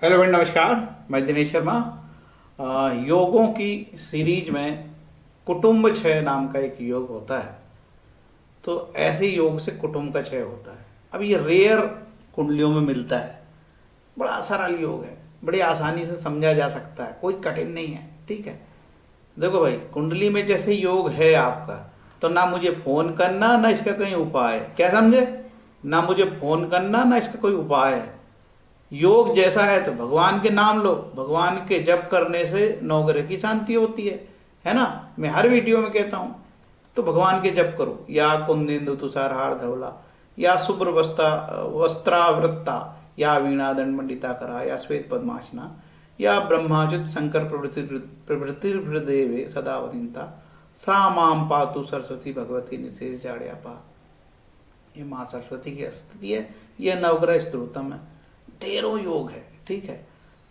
Hello friend, नमस्कार। मैं दिनेश शर्मा। योगों की सीरीज में कुटुंब क्षय नाम का एक योग होता है। तो ऐसे योग से कुटुंब का क्षय होता है। अब ये रेयर कुंडलियों में मिलता है। बड़ा सरल योग है, बड़ी आसानी से समझा जा सकता है, कोई कठिन नहीं है। ठीक है, देखो भाई, कुंडली में जैसे योग है आपका, तो ना मुझे फोन करना ना इसका कहीं उपाय है। क्या समझे? ना मुझे फोन करना ना इसका कोई उपाय है। योग जैसा है तो भगवान के नाम लो, भगवान के जप करने से नवग्रह की शांति होती है ना। मैं हर वीडियो में कहता हूं, तो भगवान के जप करो, या कुंदेन्दु तुषारहार धवला, या शुभ्र वस्त्रावृत्ता, या वीणा दंड मंडिता करा, या श्वेत पद्मासना, या ब्रह्माच्युत शंकर प्रभृतिर्देवे सदा वदिता, सा माम पातु सरस्वती भगवती निशेष जाड्यापा। ये माँ सरस्वती की स्तुति है, यह नवग्रह स्तोत्रम है। ढेरों योग है। ठीक है,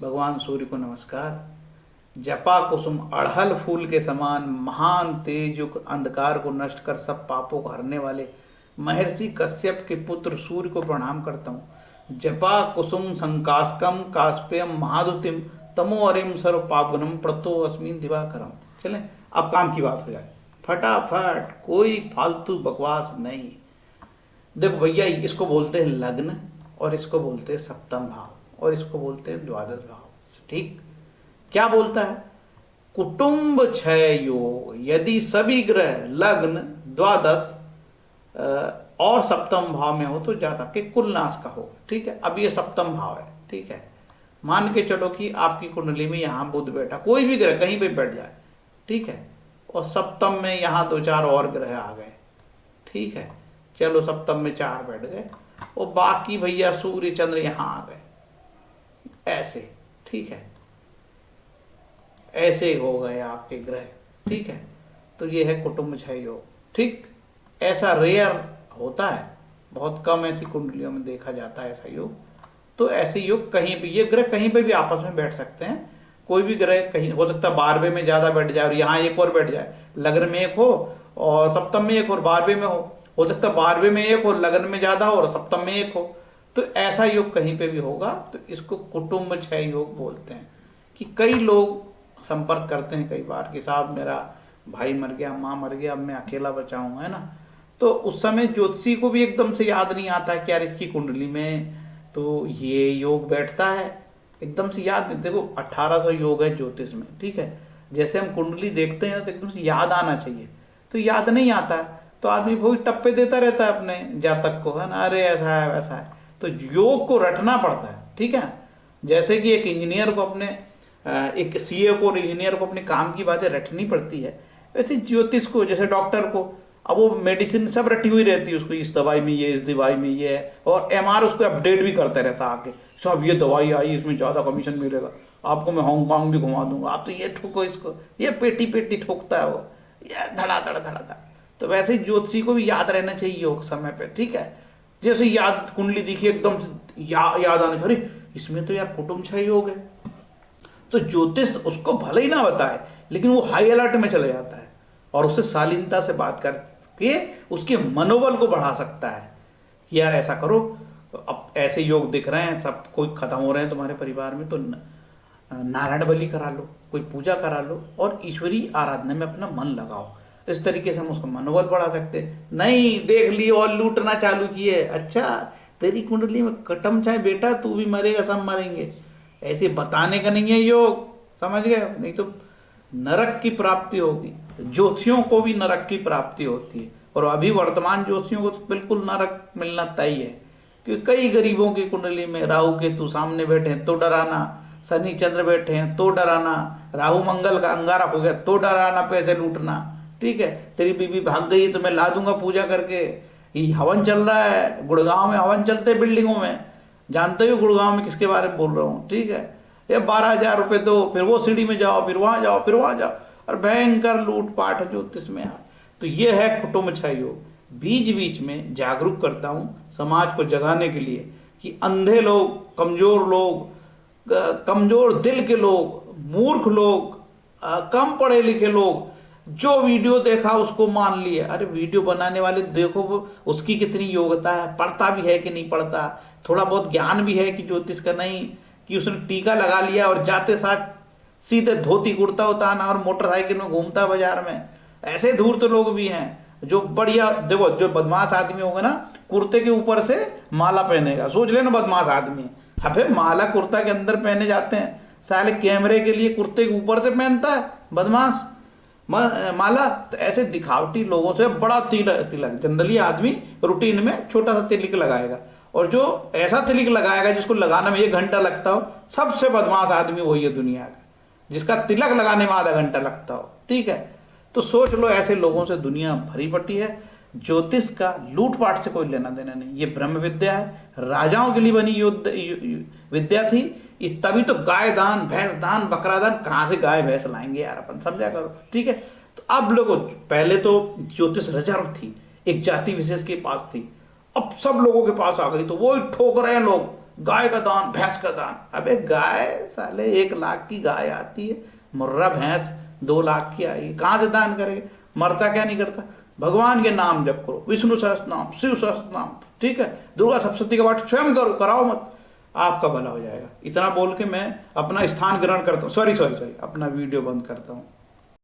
भगवान सूर्य को नमस्कार। जपा कुसुम अड़हल फूल के समान महान तेज युक्त अंधकार को नष्ट कर सब पापों को हरने वाले महर्षि कश्यप के पुत्र सूर्य को प्रणाम करता हूँ। जपा कुसुम संकास्कम कास्पेयम महादुतिम तमो अरिम सर्व पापगुनम प्रतो अस्मिन दिवाकरम। चलें, अब काम की बात हो जाए फटाफट, कोई फालतू बकवास नहीं। देखो भैया, इसको बोलते हैं लग्न, और इसको बोलते हैं सप्तम भाव, और इसको बोलते हैं द्वादश भाव। ठीक, क्या बोलता है? कुटुंब क्षय योग यदि सभी ग्रह लग्न, द्वादश और सप्तम भाव में हो तो ज्यादा के कुल नाश का हो। ठीक है, अब ये सप्तम भाव है। ठीक है, मान के चलो कि आपकी कुंडली में यहाँ बुध बैठा, कोई भी ग्रह कहीं भी बैठ जाए। ठीक है, और सप्तम में यहाँ दो चार और ग्रह आ गए। ठीक है, चलो सप्तम में चार बैठ गए, और बाकी भैया सूर्य चंद्र यहां आ गए ऐसे। ठीक है, ऐसे हो गए आपके ग्रह। ठीक है, तो ये है कुटुंब क्षय योग। ठीक, ऐसा रेयर होता है, बहुत कम ऐसी कुंडलियों में देखा जाता है ऐसा योग। तो ऐसे योग कहीं भी, ये ग्रह कहीं पे भी आपस में बैठ सकते हैं। कोई भी ग्रह कहीं हो सकता है 12वें में ज्यादा बैठ जाए और यहाँ एक और बैठ जाए, लग्न में एक हो और सप्तम में एक और 12वें में हो सकता है 12वें में एक हो, लग्न में ज्यादा हो और सप्तम में एक हो। तो ऐसा योग कहीं पे भी होगा, तो इसको कुटुंब क्षय योग बोलते हैं। कि कई लोग संपर्क करते हैं कई बार कि साहब मेरा भाई मर गया, माँ मर गया, अब मैं अकेला बचा हूं, है ना। तो उस समय ज्योतिषी को भी एकदम से याद नहीं आता कि यार इसकी कुंडली में तो ये योग बैठता है, एकदम से याद नहीं। देखो 1800 योग है ज्योतिष में। ठीक है, जैसे हम कुंडली देखते हैं तो एकदम से याद आना चाहिए, तो याद नहीं आता है, तो आदमी वही टप्पे देता रहता है अपने जातक को, है ना, अरे ऐसा है वैसा है। तो योग को रटना पड़ता है। ठीक है, जैसे कि एक इंजीनियर को अपने एक सीए को और इंजीनियर को अपने काम की बातें रटनी पड़ती है, वैसे ज्योतिष को, जैसे डॉक्टर को, अब वो मेडिसिन सब रटी हुई रहती है उसको, इस दवाई में ये, इस दवाई में ये है, और एमआर उसको अपडेट भी करता रहता है आके, सब ये दवाई आई, इसमें ज़्यादा कमीशन मिलेगा, आपको मैं हांगकांग भी घुमा दूंगा, आप तो ये ठोको इसको, ये पेटी पेटी ठोकता है वो, ये धड़ा धड़ा धड़ा धड़ा। तो वैसे ही ज्योतिषी को भी याद रहना चाहिए योग समय पे। ठीक है, जैसे याद कुंडली दिखी एकदम याद आना चाहिए, अरे इसमें तो यार कुटुंब क्षय योग है। तो ज्योतिष उसको भले ही ना बताए, लेकिन वो हाई अलर्ट में चले जाता है और उससे शालीनता से बात करके उसके मनोबल को बढ़ा सकता है कि यार ऐसा करो, अब ऐसे योग दिख रहे हैं, सब कोई खत्म हो रहे हैं तुम्हारे परिवार में, तो नारायण बलि करा लो, कोई पूजा करा लो और ईश्वरीय आराधना में अपना मन लगाओ। इस तरीके से हम उसका मनोबल बढ़ा सकते हैं। नहीं देख लिए और लूटना चालू किए, अच्छा तेरी कुंडली में कटम चाहे बेटा, तू भी मरेगा सब मरेंगे, ऐसे बताने का नहीं है योग, समझ गए? नहीं तो नरक की प्राप्ति होगी। ज्योतिषियों को भी नरक की प्राप्ति होती है, और अभी वर्तमान ज्योतिषियों को तो बिल्कुल नरक मिलना तय है। क्योंकि कई गरीबों की कुंडली में राहु केतु सामने बैठे हैं तो डराना, शनि चंद्र बैठे हैं तो डराना, राहु मंगल का अंगारा हो गया तो डराना, पैसे लूटना। ठीक है, तेरी बीवी भाग गई तो मैं ला दूंगा पूजा करके। ये हवन चल रहा है, गुड़गांव में हवन चलते बिल्डिंगों में, जानते हो गुड़गांव में किसके बारे में बोल रहा हूँ। ठीक है, ये 12,000 रुपये दो, फिर वो सीढ़ी में जाओ, फिर वहां जाओ, फिर वहां जाओ, और भयंकर लूटपाट ज्योतिष में। तो ये है कुटुंब क्षय योग। बीच बीच में जागरूक करता हूँ समाज को जगाने के लिए कि अंधे लोग, कमजोर लोग, कमजोर दिल के लोग, मूर्ख लोग, कम पढ़े लिखे लोग, जो वीडियो देखा उसको मान लिए। अरे वीडियो बनाने वाले देखो वो उसकी कितनी योग्यता है, पढ़ता भी है कि नहीं पढ़ता, थोड़ा बहुत ज्ञान भी है कि ज्योतिष का, नहीं कि उसने टीका लगा लिया और जाते साथ सीधे धोती कुर्ता उतारना और मोटरसाइकिल में घूमता बाजार में। ऐसे धूर्त लोग भी हैं जो बढ़िया, देखो जो बदमाश आदमी होगा ना कुर्ते के ऊपर से माला पहनेगा, सोच लेना बदमाश आदमी है। अबे माला कुर्ता के अंदर पहने जाते हैं, साले कैमरे के लिए कुर्ते के ऊपर से पहनता है बदमाश माला। तो ऐसे दिखावटी लोगों से बड़ा तिलक जनरली आदमी रूटीन में छोटा सा तिलक लगाएगा, और जो ऐसा तिलक लगाएगा जिसको लगाने में 1 घंटा लगता हो, सबसे बदमाश आदमी वही है दुनिया का, जिसका तिलक लगाने में आधा घंटा लगता हो। ठीक है, तो सोच लो ऐसे लोगों से दुनिया भरी पड़ी है। ज्योतिष का लूटपाट से कोई लेना देना नहीं, ये ब्रह्म विद्या है, राजाओं के लिए बनी विद्या थी। तभी तो गाय दान, भैंस दान, बकरा दान, कहाँ से गाय भैंस लाएंगे यार, अपन समझा करो। ठीक है, तो अब लोगों, पहले तो ज्योतिष रिजर्व थी, एक जाति विशेष के पास थी, अब सब लोगों के पास आ गई, तो वो ठोक रहे हैं लोग, गाय का दान, भैंस का दान। अबे गाय साले 1 लाख की गाय आती है, मुर्रा भैंस 2 लाख की आई, कहाँ से दान करेगा, मरता क्या नहीं करता। भगवान के नाम जप करो, विष्णु सहस्त्र नाम, शिव सहस्त्र नाम, ठीक है, दुर्गा सप्तशती का पाठ स्वयं करो, कराओ मत, आपका भला हो जाएगा। इतना बोल के मैं अपना स्थान ग्रहण करता हूँ, सॉरी अपना वीडियो बंद करता हूँ।